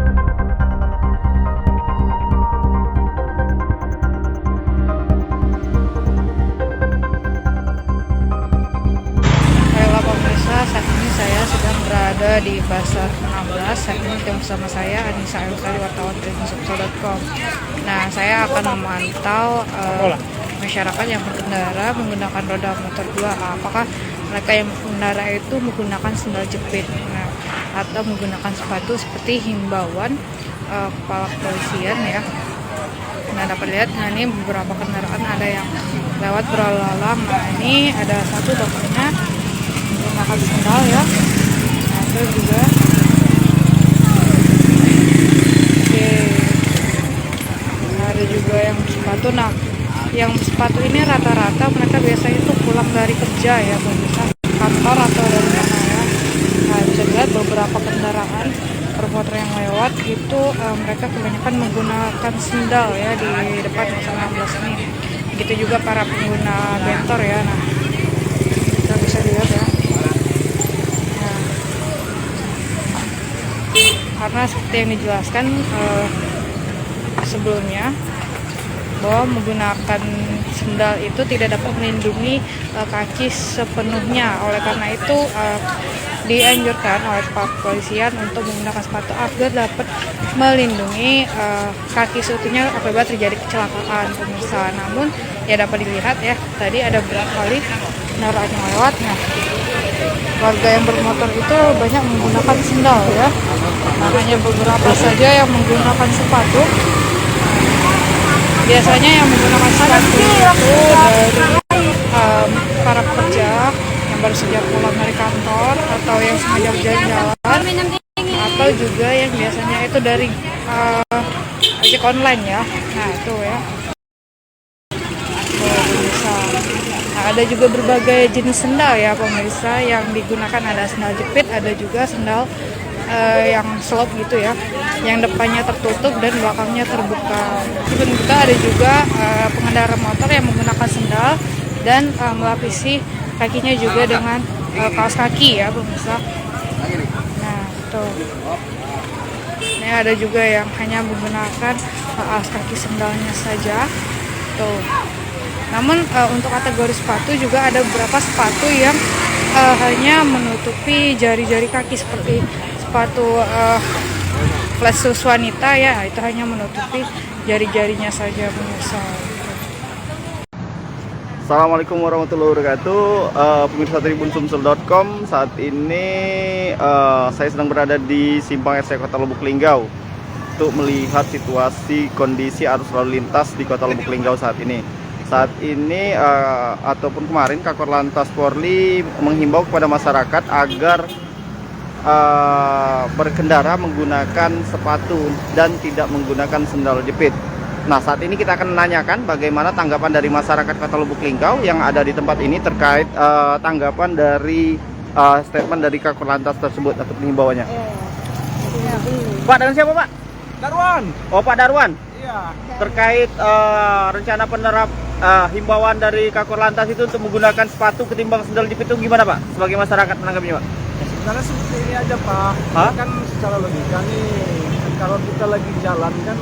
Baiklah pemirsa, saat ini saya sedang berada di Pasar 16. Saat ini bersama saya Anissa Elsari, wartawan tribunsuksel.com. Nah, saya akan memantau masyarakat yang berkendara menggunakan roda motor 2. Apakah mereka yang berkendara itu menggunakan sandal jepit, atau menggunakan sepatu seperti himbauan kepala kepolisian ya. Nah, dapat lihat, ini beberapa kendaraan ada yang lewat berlalu lalang. Nah, ini ada satu bapaknya menggunakan sandal ya. Nah, itu juga nah, ada juga yang sepatu. Nah, yang sepatu ini rata-rata mereka biasanya itu pulang dari kerja ya, pemirsa, kantor atau dari mana ya. Nah, bisa dilihat beberapa kendaraan bermotor yang lewat itu mereka kebanyakan menggunakan sandal ya di depan pasar 16 ini. Begitu juga para pengguna bentor ya. Nah, kita bisa lihat ya. Nah, karena seperti yang dijelaskan sebelumnya, bahwa menggunakan sandal itu tidak dapat melindungi kaki sepenuhnya. Oleh karena itu dianjurkan oleh Pak Kepolisian untuk menggunakan sepatu agar dapat melindungi kaki seutuhnya apabila terjadi kecelakaan, pemirsa. Namun ya dapat dilihat ya, tadi ada beberapa kali kendaraan yang lewat. Nah, warga yang bermotor itu banyak menggunakan sandal ya. Nah, hanya beberapa saja yang menggunakan sepatu. Biasanya yang menggunakan sepatu itu dari para pekerja yang baru saja pulang dari kantor, atau yang sengaja berjalan-jalan, atau juga yang biasanya itu dari ojek online ya. Nah, itu ya. Pemirsa. Nah, ada juga berbagai jenis sandal ya pemirsa yang digunakan. Ada sandal jepit, ada juga sandal yang slope gitu ya, yang depannya tertutup dan belakangnya terbuka. Dan kita ada juga pengendara motor yang menggunakan sandal dan melapisi kakinya juga dengan kaos kaki ya pemirsa. Nah, tuh. Ini ada juga yang hanya menggunakan kaos kaki sandalnya saja. Tuh. Namun untuk kategori sepatu juga ada beberapa sepatu yang hanya menutupi jari-jari kaki, seperti sepatu flat shoes wanita ya, itu hanya menutupi jari-jarinya saja pemirsa. Assalamualaikum warahmatullahi wabarakatuh. Pemirsa tribunsuksel.com, saat ini saya sedang berada di Simpang RC Kota Lubuk Linggau untuk melihat situasi kondisi arus lalu lintas di Kota Lubuk Linggau saat ini. Saat ini ataupun kemarin Kakor Lantas Polri menghimbau kepada masyarakat agar berkendara menggunakan sepatu dan tidak menggunakan sandal jepit. Nah, saat ini kita akan menanyakan bagaimana tanggapan dari masyarakat Kota Lubuk Linggau yang ada di tempat ini terkait tanggapan dari statement dari Kakor Lantas tersebut atau himbauannya. Pak, dengan siapa Pak? Darwan. Oh, Pak Darwan. Iya. Terkait rencana himbauan dari Kakor Lantas itu untuk menggunakan sepatu ketimbang sandal jepit itu gimana Pak? Sebagai masyarakat menanggapinya Pak? Sebenarnya seperti ini aja Pak. Kan secara logika nih, kalau kita lagi jalan kan,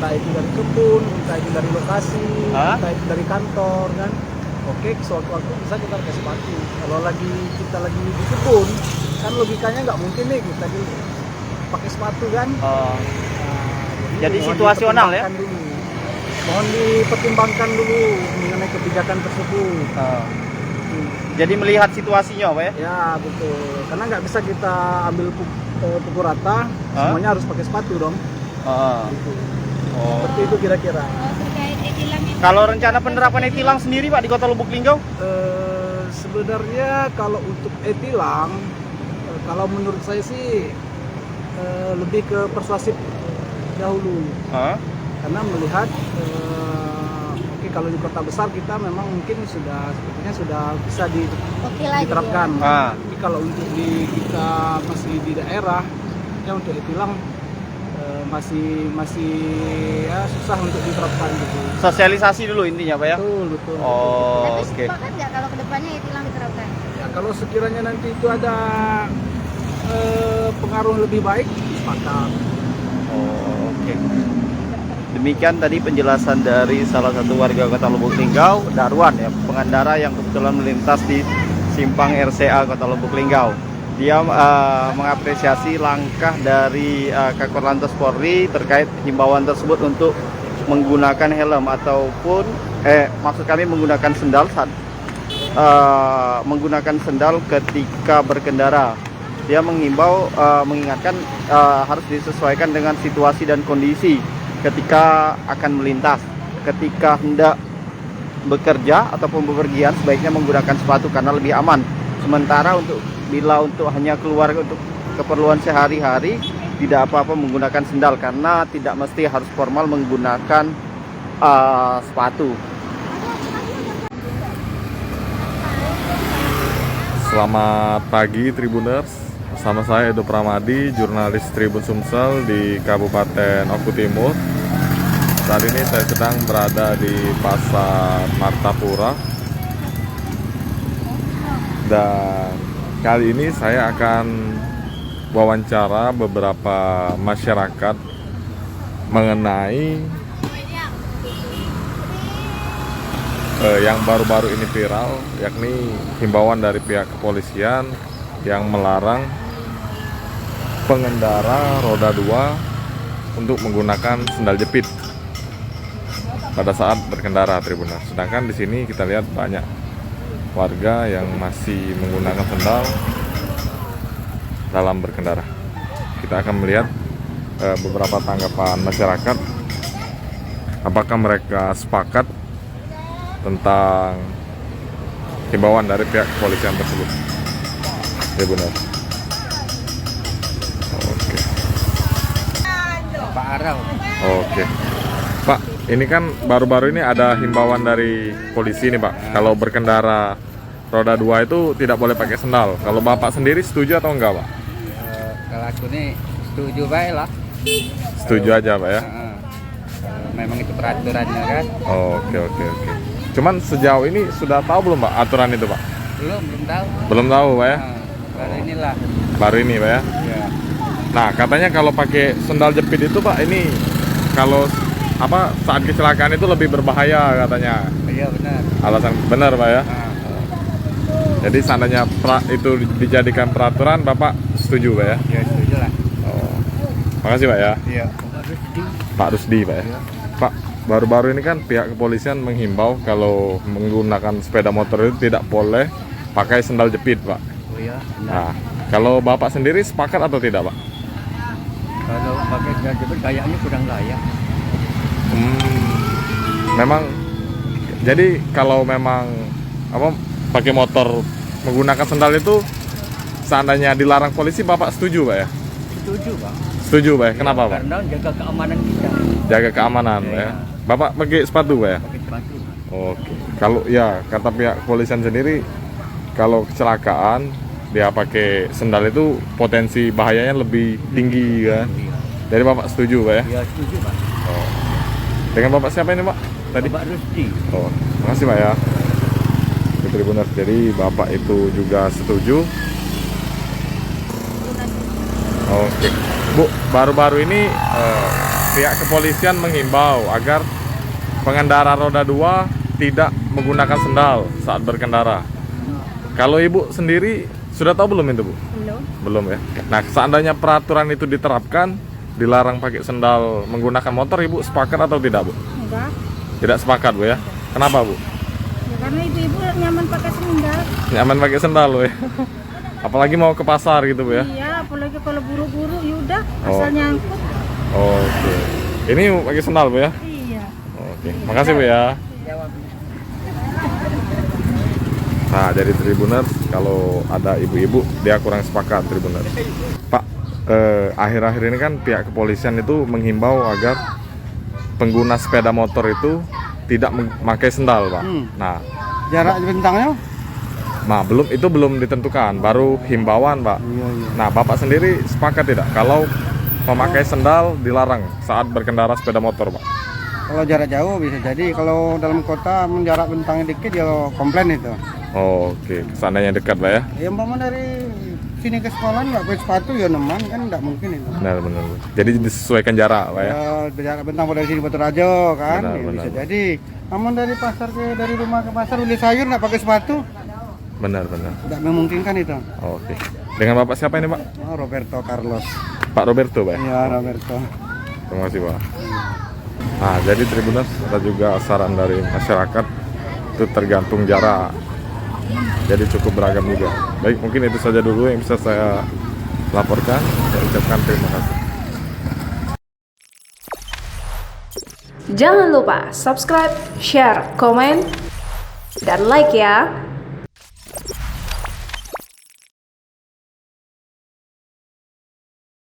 entah itu dari kebun, entah itu dari lokasi, entah itu dari kantor kan. Oke, suatu waktu bisa kita pakai sepatu. Kalau kita lagi di kebun, kan logikanya nggak mungkin nih kita pakai sepatu kan. Jadi situasional ya? Mohon dipertimbangkan dulu mengenai kebijakan tersebut. Jadi melihat situasinya Pak ya? Ya betul, karena nggak bisa kita ambil pukul rata, semuanya harus pakai sepatu dong. Gitu. Seperti itu kira-kira. Kalau rencana penerapan e-tilang sendiri Pak di Kota Lubuk Linggau? Sebenarnya kalau untuk e-tilang, kalau menurut saya sih lebih ke persuasif dahulu. Karena melihat kalau di kota besar kita memang mungkin sepertinya sudah bisa diterapkan. Tapi kalau untuk kita masih di daerah, ya untuk e-tilang masih ya susah untuk diterapkan gitu. Sosialisasi dulu intinya Pak ya? Betul. Oh, oke. Sepakat nggak kalau kedepannya e-tilang diterapkan? Ya kalau sekiranya nanti itu ada pengaruh lebih baik, sepakat. Oh, oke. Demikian tadi penjelasan dari salah satu warga Kota Lubuk Linggau, Darwan ya, pengendara yang kebetulan melintas di simpang RCA Kota Lubuk Linggau. Dia mengapresiasi langkah dari Kakor Lantas Polri terkait himbauan tersebut untuk menggunakan helm ataupun maksud kami menggunakan sendal saat menggunakan sendal ketika berkendara. Dia mengimbau mengingatkan harus disesuaikan dengan situasi dan kondisi ketika akan melintas. Ketika hendak bekerja ataupun bepergian sebaiknya menggunakan sepatu karena lebih aman. Sementara bila untuk hanya keluar untuk keperluan sehari-hari tidak apa-apa menggunakan sendal karena tidak mesti harus formal menggunakan sepatu. Selamat pagi Tribuners, bersama saya Edo Pramadi, jurnalis Tribun Sumsel di Kabupaten Oku Timur. Saat ini saya sedang berada di Pasar Martapura dan kali ini saya akan wawancara beberapa masyarakat mengenai yang baru-baru ini viral, yakni himbauan dari pihak kepolisian yang melarang pengendara roda 2 untuk menggunakan sendal jepit pada saat berkendara, Tribuners. Sedangkan di sini kita lihat banyak warga yang masih menggunakan sendal dalam berkendara. Kita akan melihat beberapa tanggapan masyarakat, apakah mereka sepakat tentang himbauan dari pihak kepolisian tersebut. Ya benar. Oke. Pak Arau. Oke. Pak, ini kan baru-baru ini ada himbauan dari polisi nih, Pak. Kalau berkendara roda 2 itu tidak boleh pakai sendal. Kalau Bapak sendiri setuju atau enggak, Pak? Kalau aku nih setuju baik lah. Setuju aja, Pak ya. Memang itu peraturannya kan. Oke. Cuman sejauh ini sudah tahu belum, Pak, aturan itu, Pak? Belum tahu. Belum tahu, Pak ya? Baru inilah. Baru ini, Pak ya? Ya. Nah, katanya kalau pakai sendal jepit itu, Pak, ini kalau saat kecelakaan itu lebih berbahaya katanya. Iya benar. Alasan benar, Pak ya? Jadi seandainya itu dijadikan peraturan, Bapak setuju, Pak ya? Ya setuju lah. Oh. Makasih, Pak ya. Iya. Pak Rusdi, Pak ya. Pak, baru-baru ini kan pihak kepolisian menghimbau kalau menggunakan sepeda motor itu tidak boleh pakai sendal jepit, Pak. Oh iya. Nah, kalau Bapak sendiri sepakat atau tidak, Pak? Kalau pakai sendal jepit kayaknya kurang layak. Memang, jadi kalau memang pakai motor menggunakan sendal itu seandainya dilarang polisi, Bapak setuju, Pak ya? Setuju, Pak. Setuju, Pak ya? Kenapa, Pak? Karena jaga keamanan kita. Jaga keamanan, Pak ya. Bapak pakai sepatu, Pak ya? Pakai sepatu. Oke. Kalau ya kata pihak kepolisian sendiri, kalau kecelakaan dia pakai sendal itu potensi bahayanya lebih tinggi kan. Jadi Bapak setuju, Pak ya? Ya setuju, Pak. Oh. Dengan Bapak siapa ini, Pak? Tadi? Pak Rusdi. Oh, makasih, Pak ya. Di Tribuners, jadi Bapak itu juga setuju. Oke. Bu, baru-baru ini pihak kepolisian menghimbau agar pengendara roda 2 tidak menggunakan sendal saat berkendara. Kalau Ibu sendiri sudah tahu belum itu, Bu? Belum ya. Nah, seandainya peraturan itu diterapkan, dilarang pakai sendal menggunakan motor, Ibu sepakat atau tidak, Bu? Enggak. Tidak sepakat, Bu ya. Kenapa, Bu? Ya, karena ibu-ibu nyaman pakai sendal. Nyaman pakai sendal, Bu ya. Apalagi mau ke pasar gitu, Bu ya. Iya, apalagi kalau buru-buru yaudah Oh. asal nyangkut. Oke. Ini pakai sendal, Bu ya. Iya. Oke. Makasih, Bu ya. Nah, jadi Tribuners, kalau ada ibu-ibu dia kurang sepakat, Tribuners. Pak, akhir-akhir ini kan pihak kepolisian itu menghimbau agar pengguna sepeda motor itu tidak memakai sendal, Pak. Nah, Jarak bentangnya? belum ditentukan, baru himbauan, Pak. Nah, Bapak sendiri sepakat tidak kalau memakai sendal dilarang saat berkendara sepeda motor, Pak? Kalau jarak jauh bisa jadi, kalau dalam kota menjarak bentangnya dikit ya komplain itu. Oke, seandainya dekat, Pak ya. Ya umpama dari sini ke sekolah nggak pakai sepatu ya neman kan nggak mungkin itu. Benar. Jadi disesuaikan jarak, Pak ya. Jarak bentang dari sini Batu Rajo kan, Benar, ya, benar. bisa jadi. Namun dari rumah ke pasar beli sayur nggak pakai sepatu, Benar. nggak memungkinkan itu. Oke. Dengan Bapak siapa ini, Pak? Oh, Roberto Carlos. Pak Roberto, Pak. Iya, Roberto. Terima kasih, Pak. Nah, jadi Tribuners, ada juga saran dari masyarakat itu tergantung jarak. Jadi cukup beragam juga. Baik, mungkin itu saja dulu yang bisa saya laporkan. Saya ucapkan terima kasih. Jangan lupa subscribe, share, komen, dan like ya.